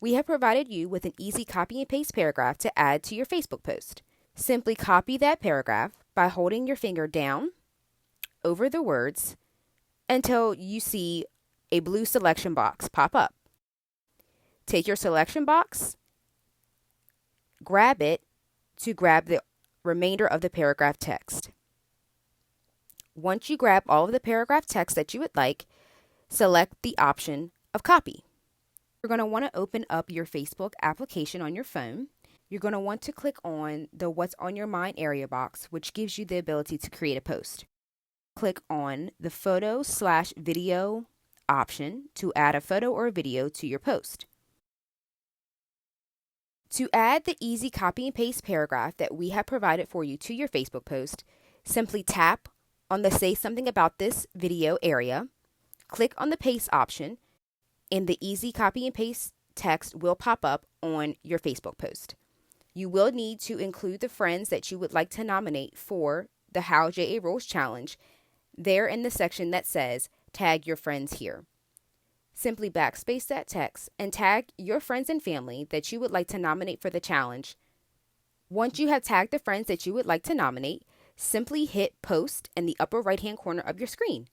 We have provided you with an easy copy and paste paragraph to add to your Facebook post. Simply copy that paragraph by holding your finger down over the words until you see a blue selection box pop up. Take your selection box, grab it to grab the remainder of the paragraph text. Once you grab all of the paragraph text that you would like, select the option of copy. You're going to want to open up your Facebook application on your phone. You're going to want to click on the What's on Your Mind area box, which gives you the ability to create a post. Click on the photo/video option to add a photo or a video to your post. To add the easy copy and paste paragraph that we have provided for you to your Facebook post, simply tap on the Say Something About This video area, click on the paste option, and the easy copy and paste text will pop up on your Facebook post. You will need to include the friends that you would like to nominate for the How J.A. Rules Challenge there in the section that says Tag Your Friends Here. Simply backspace that text and tag your friends and family that you would like to nominate for the challenge. Once you have tagged the friends that you would like to nominate, simply hit Post in the upper right-hand corner of your screen.